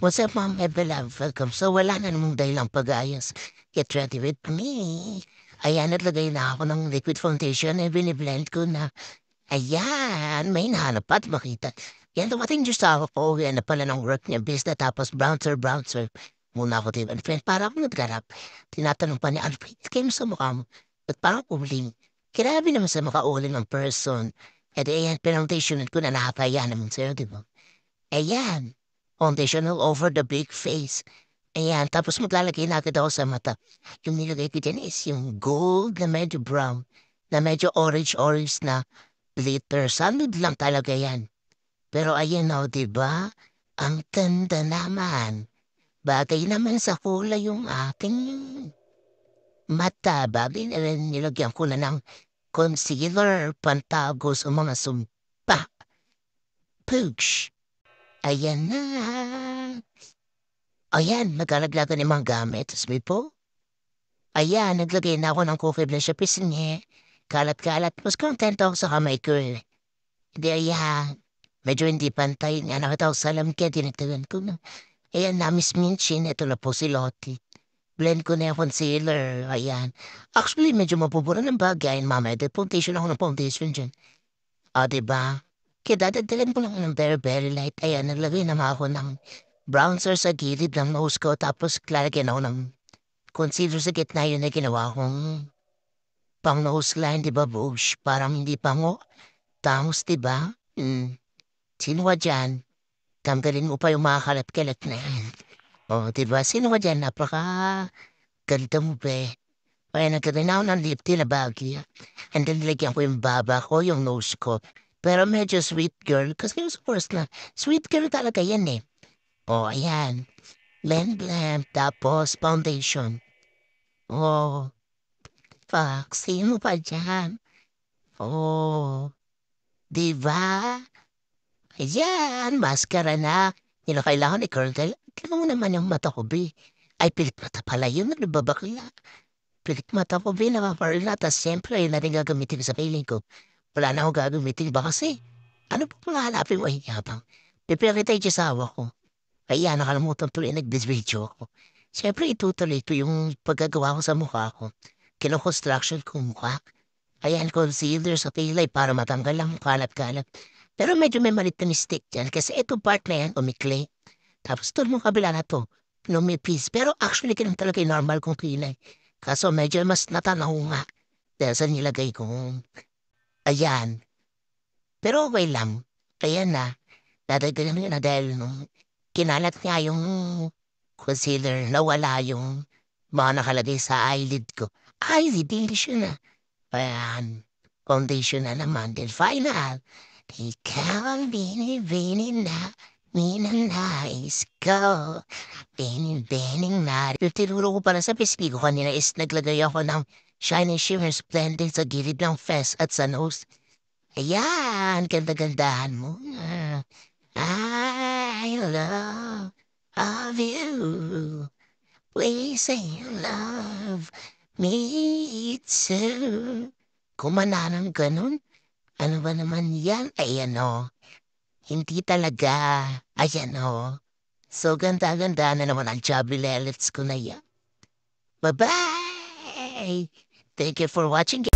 What's up, Mom and beloved? Welcome. So, wala na namang dahilang pag-ayos. Get ready with me. Ayan, naglagay na ako ng liquid foundation na biniblend ko na. Ayan, may nahanap at makita. Yan, dumating just ako po. Uwi na pala ng work niya. Bis na tapos bouncer. Muna ako din. Friend, para ako naggarap. Tinatanong pa niya, Alfred, kayo sa mukha mo? At parang uling. Kirabi naman sa makauling ng person. E di, ayan, foundation ko na nakakaya naman sa'yo, di ba? Ayan. Foundation all over the big face. Ayan, tapos maglalagay na agad ako sa mata. Yung nilagay ko dyan is yung gold na medyo brown, na medyo orange na glitter. Solid lang talaga yan. Pero ayan o, diba? Ang ganda naman. Bagay naman sa kulay yung aking mata. Bagay na rin nilagyan ko na ng concealer, pantago sa mga sumpa. Pooch! Ayan na. Ayan, nagkalaglagan ng mga gamit. Sabi po, ayan, naglagay na ako ng coffee blend sa pisngi. Kalat-kalat. Mas kontento ako sa kamay ko eh. Hindi, ayan. Medyo hindi pantay. Nga nakita ko sa alam kaya tinagtagan ko na. Ayan, namis minchin. Ito na po si Lottie. Blend ko na yung concealer. Ayan. Actually, medyo mapupura ng bagay. Mamaya, foundation ako ng foundation dyan. Diba? Kaya dadagdagan ko lang ng very light. Ayan, naglagay naman ako ng bronzer sa gilid ng nose ko. Tapos, lalagyan ako ng concealer sa gitna yun na ginawa kong pang nose line, di ba, Bush? Parang hindi pango. Tangos, di ba? Sino ka dyan? Tanggalin mo pa yung mga kalat-kalat na yan. Di ba? Sino ka dyan? Ganda mo, be. Kaya nagkaroon ako ng lip tint na bagay. And then, nilagyan ko yung baba ko, yung nose ko. Pero medyo sweet girl. Kasi yung first na, sweet girl talaga yan eh. Ayan. Blend. Tapos, foundation. Oh, fuck. Sino pa dyan? Oh, di ba? Ayan, maskara na. Hindi na kailangan i-curl. Tingnan mo naman yung mata ko, be. Ay, pilik mata pala yun. Nagbabakla. Pilik mata ko, be. Nakaparl na. Tapos, siyempre, yun na rin gagamitin sa feeling ko. Wala na akong gagamitin ba kasi? Ano pa mga hanapin mo ay yabang? Pipirita yung asawa ko. Kaya nakalimutan tuloy nag-video ako. Siyempre, itutuloy ko yung paggagawa ko sa mukha ko. Kino-construction ko mukha. Ayan, concealer sa kilay para matanggal ang kalat-kalat. Pero medyo may malit na mistake dyan kasi itong part na yan, umikli. Tapos ito mong kabila na to, lumipis. Pero actually, ganun talaga yung normal kong kilay. Kaso medyo mas natanaw nga dahil sa nilagay ko. Ayan. Pero okay lang. Ayan na. Dadagdagan mo yun na dahil nung kinalat nga yung concealer, nawala yung mga nakalagay sa eyelid ko. Eyelid, English yun na. Ayan. Foundation na naman. Then final. Ikaw ang binibini na minanais ko. Binibining na. Yung tinuro ko pala sa pisngi ko kanina is naglagay ako ng shiny shimmer splendid sa gilid ng face at sa nose. Ayan, ganda-gandahan mo. I love you. Please say you love me too. Kumana ng ganun? Ano ba naman yan? Ayan o. Hindi talaga. Ayan o. So, ganda-ganda na naman ang chubby lelets ko na yan. Bye-bye! Thank you for watching.